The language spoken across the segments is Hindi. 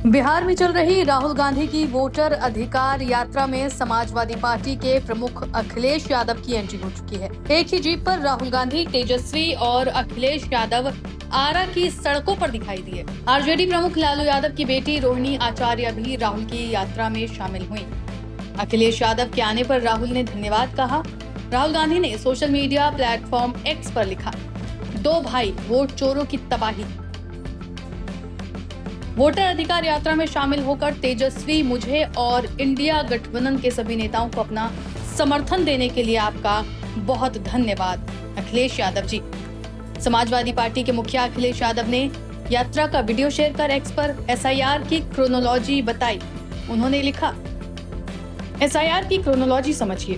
बिहार में चल रही राहुल गांधी की वोटर अधिकार यात्रा में समाजवादी पार्टी के प्रमुख अखिलेश यादव की एंट्री हो चुकी है। एक ही जीप पर राहुल गांधी, तेजस्वी और अखिलेश यादव आरा की सड़कों पर दिखाई दिए। आरजेडी प्रमुख लालू यादव की बेटी रोहिणी आचार्य भी राहुल की यात्रा में शामिल हुई। अखिलेश यादव के आने पर राहुल ने धन्यवाद कहा। राहुल गांधी ने सोशल मीडिया प्लेटफॉर्म एक्स पर लिखा, 2 भाई वोट चोरों की तबाही। वोटर अधिकार यात्रा में शामिल होकर तेजस्वी, मुझे और इंडिया गठबंधन के सभी नेताओं को अपना समर्थन देने के लिए आपका बहुत धन्यवाद अखिलेश यादव जी। समाजवादी पार्टी के मुखिया अखिलेश यादव ने यात्रा का वीडियो शेयर कर एक्स पर एसआईआर की क्रोनोलॉजी बताई। उन्होंने लिखा, एसआईआर की क्रोनोलॉजी समझिए।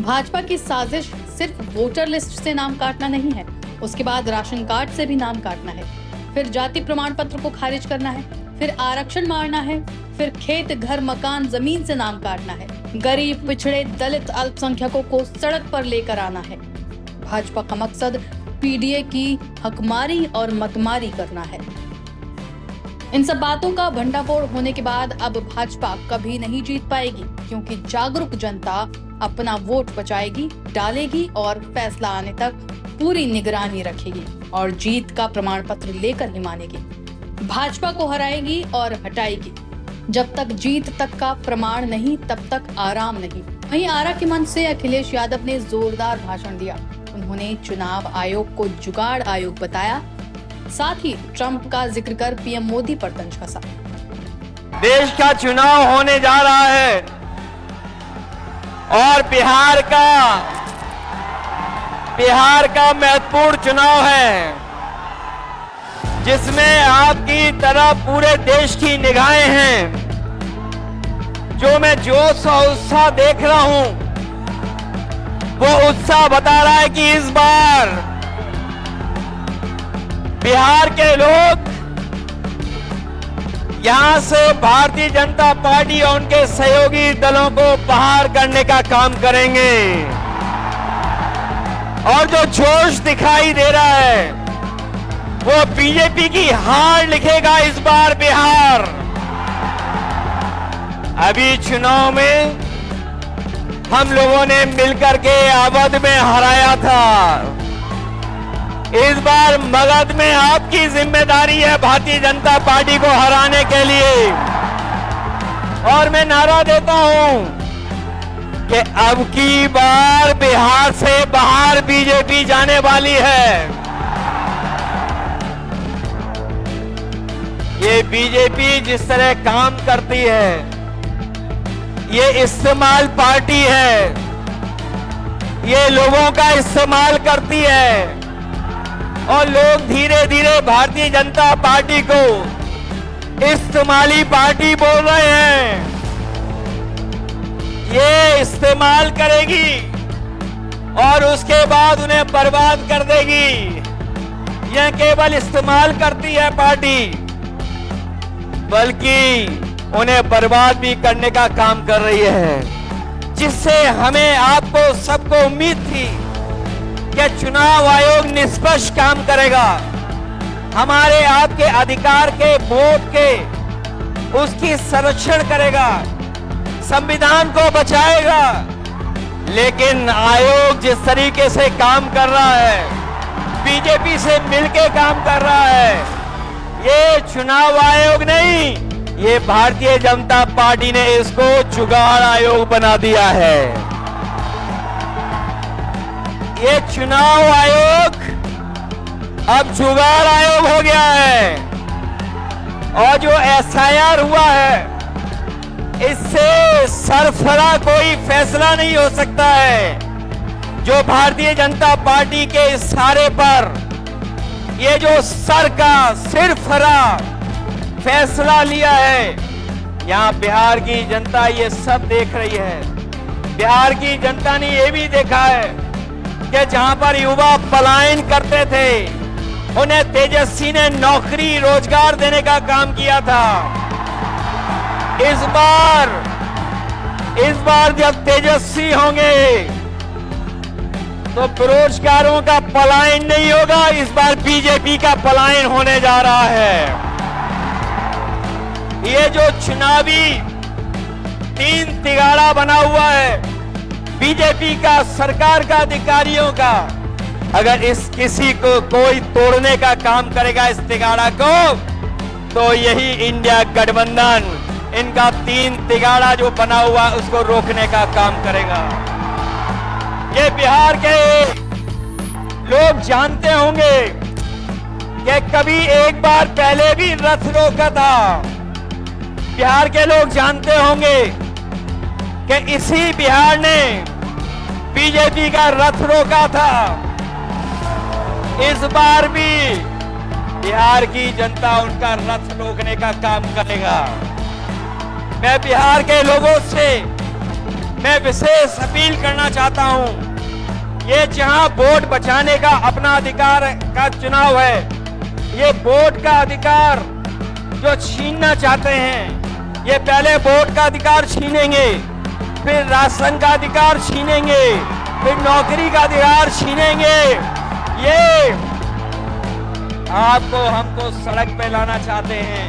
भाजपा की साजिश सिर्फ वोटर लिस्ट से नाम काटना नहीं है, उसके बाद राशन कार्ड से भी नाम काटना है, फिर जाति प्रमाण पत्र को खारिज करना है, फिर आरक्षण मारना है, फिर खेत, घर, मकान, जमीन से नाम काटना है, गरीब, पिछड़े, दलित, अल्पसंख्यकों को सड़क पर लेकर आना है। भाजपा का मकसद पीडीए की हकमारी और मतमारी करना है। इन सब बातों का भंडाफोड़ होने के बाद अब भाजपा कभी नहीं जीत पाएगी, क्योंकि जागरूक जनता अपना वोट बचाएगी, डालेगी और फैसला आने तक पूरी निगरानी रखेगी और जीत का प्रमाण पत्र लेकर ही मानेगी। भाजपा को हराएगी और हटाएगी। जब तक जीत तक का प्रमाण नहीं, तब तक आराम नहीं। वहीं आरा के मंच से अखिलेश यादव ने जोरदार भाषण दिया। उन्होंने चुनाव आयोग को जुगाड़ आयोग बताया, साथ ही ट्रंप का जिक्र कर पीएम मोदी पर तंज कसा। देश का चुनाव होने जा रहा है और बिहार का महत्वपूर्ण चुनाव है, जिसमें आपकी तरह पूरे देश की निगाहें हैं। जो मैं जोश और उत्साह देख रहा हूं, वो उत्साह बता रहा है कि इस बार बिहार के लोग यहां से भारतीय जनता पार्टी और उनके सहयोगी दलों को बाहर करने का काम करेंगे। और जो जोश दिखाई दे रहा है, वो बीजेपी की हार लिखेगा इस बार बिहार। अभी चुनाव में हम लोगों ने मिलकर के अवध में हराया था। इस बार मगध में आपकी जिम्मेदारी है भारतीय जनता पार्टी को हराने के लिए। और मैं नारा देता हूं कि अब की बार बिहार से बाहर बीजेपी जाने वाली है। ये बीजेपी जिस तरह काम करती है, ये इस्तेमाल पार्टी है, ये लोगों का इस्तेमाल करती है और लोग धीरे धीरे भारतीय जनता पार्टी को इस्तेमाली पार्टी बोल रहे हैं। ये इस्तेमाल करेगी और उसके बाद उन्हें बर्बाद कर देगी। यह केवल इस्तेमाल करती है पार्टी, बल्कि उन्हें बर्बाद भी करने का काम कर रही है। जिससे हमें, आपको, सबको उम्मीद थी कि चुनाव आयोग निष्पक्ष काम करेगा, हमारे आपके अधिकार के, वोट के, उसकी संरक्षण करेगा, संविधान को बचाएगा। लेकिन आयोग जिस तरीके से काम कर रहा है, बीजेपी से मिलके काम कर रहा है, ये चुनाव आयोग नहीं, ये भारतीय जनता पार्टी ने इसको जुगाड़ आयोग बना दिया है। ये चुनाव आयोग अब जुगाड़ आयोग हो गया है। और जो एसआईआर हुआ है, इससे सरफरा कोई फैसला नहीं हो सकता है। जो भारतीय जनता पार्टी के इशारे पर ये जो सर का सिरफरा फैसला लिया है, यहां बिहार की जनता ये सब देख रही है। बिहार की जनता ने ये भी देखा है कि जहां पर युवा पलायन करते थे, उन्हें तेजस्वी ने नौकरी, रोजगार देने का काम किया था। इस बार जब तेजस्वी होंगे तो बेरोजगारों का पलायन नहीं होगा, इस बार बीजेपी का पलायन होने जा रहा है। ये जो चुनावी तीन तिगाड़ा बना हुआ है बीजेपी का, सरकार का, अधिकारियों का, अगर इस किसी को कोई तोड़ने का काम करेगा इस तिगाड़ा को, तो यही इंडिया गठबंधन इनका तीन तिगाड़ा जो बना हुआ उसको रोकने का काम करेगा। ये बिहार के लोग जानते होंगे कि कभी एक बार पहले भी रथ रोका था। बिहार के लोग जानते होंगे कि इसी बिहार ने बीजेपी का रथ रोका था। इस बार भी बिहार की जनता उनका रथ रोकने का काम करेगा। मैं बिहार के लोगों से मैं विशेष अपील करना चाहता हूं, ये जहां वोट बचाने का अपना अधिकार का चुनाव है, ये वोट का अधिकार जो छीनना चाहते हैं, ये पहले वोट का अधिकार छीनेंगे, फिर राशन का अधिकार छीनेंगे, फिर नौकरी का अधिकार छीनेंगे। ये आपको हमको सड़क पे लाना चाहते हैं।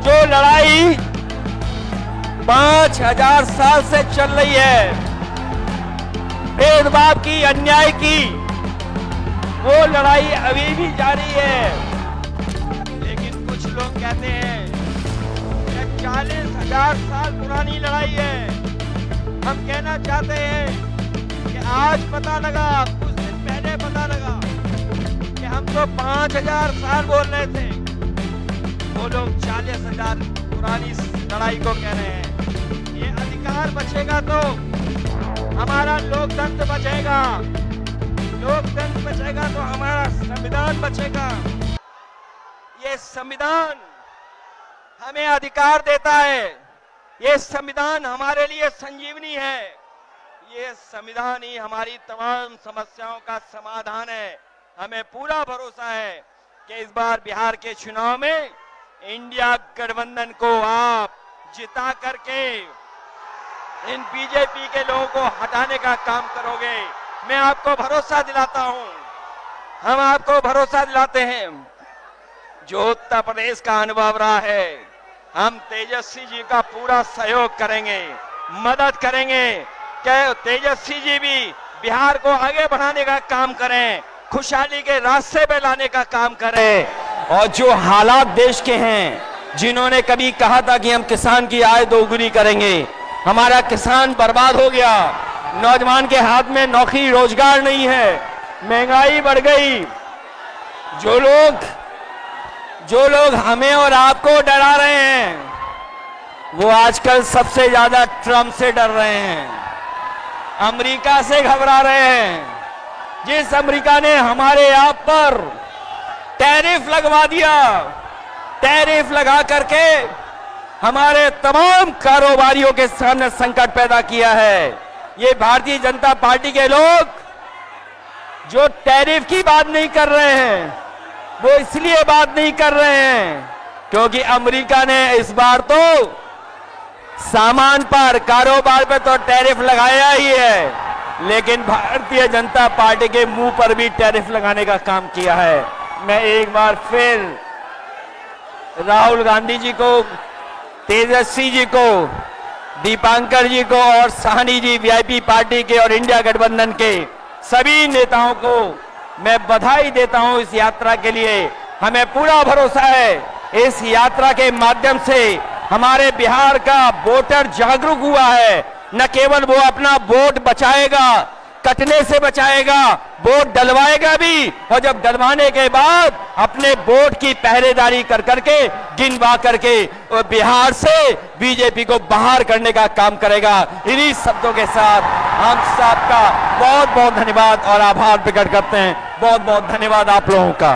जो लड़ाई 5000 साल से चल रही है, भेदभाव की, अन्याय की, वो लड़ाई अभी भी जारी है। लेकिन कुछ लोग कहते हैं कि 40,000 साल पुरानी लड़ाई है। हम कहना चाहते हैं कि आज पता लगा, कुछ दिन पहले पता लगा कि हम तो 5000 साल बोल रहे थे, वो लोग 40,000 पुरानी लड़ाई को कह रहे हैं। ये अधिकार बचेगा तो हमारा लोकतंत्र बचेगा, लोकतंत्र बचेगा तो हमारा संविधान बचेगा। ये संविधान हमें अधिकार देता है, ये संविधान हमारे लिए संजीवनी है, ये संविधान ही हमारी तमाम समस्याओं का समाधान है। हमें पूरा भरोसा है कि इस बार बिहार के चुनाव में इंडिया गठबंधन को आप जिता करके इन बीजेपी के लोगों को हटाने का काम करोगे। मैं आपको भरोसा दिलाता हूं, हम आपको भरोसा दिलाते हैं। जो उत्तर प्रदेश का अनुभव रहा है, हम तेजस्वी जी का पूरा सहयोग करेंगे, मदद करेंगे कि तेजस्वी जी भी बिहार को आगे बढ़ाने का काम करें, खुशहाली के रास्ते पे लाने का काम करें। और जो हालात देश के हैं, जिन्होंने कभी कहा था कि हम किसान की आय दोगुनी करेंगे, हमारा किसान बर्बाद हो गया, नौजवान के हाथ में नौकरी रोजगार नहीं है, महंगाई बढ़ गई। जो लोग हमें और आपको डरा रहे हैं, वो आजकल सबसे ज्यादा ट्रंप से डर रहे हैं, अमेरिका से घबरा रहे हैं। जिस अमेरिका ने हमारे आप पर टैरिफ लगवा दिया, टैरिफ लगा करके हमारे तमाम कारोबारियों के सामने संकट पैदा किया है। ये भारतीय जनता पार्टी के लोग जो टैरिफ की बात नहीं कर रहे हैं, वो इसलिए बात नहीं कर रहे हैं क्योंकि अमेरिका ने इस बार तो सामान पर, कारोबार पे तो टैरिफ लगाया ही है, लेकिन भारतीय जनता पार्टी के मुंह पर भी टैरिफ लगाने का काम किया है। मैं एक बार फिर राहुल गांधी जी को, तेजस्वी जी को, दीपांकर जी को और साहनी जी, वीआईपी पार्टी के और इंडिया गठबंधन के सभी नेताओं को मैं बधाई देता हूं इस यात्रा के लिए। हमें पूरा भरोसा है इस यात्रा के माध्यम से हमारे बिहार का वोटर जागरूक हुआ है। न केवल वो अपना वोट बचाएगा, कटने से बचाएगा, वोट डलवाएगा भी, और जब डलवाने के बाद अपने वोट की पहरेदारी कर करके, गिनवा करके और बिहार से बीजेपी को बाहर करने का काम करेगा। इन्हीं शब्दों के साथ हम सबका बहुत बहुत धन्यवाद और आभार प्रकट करते हैं। बहुत बहुत धन्यवाद आप लोगों का।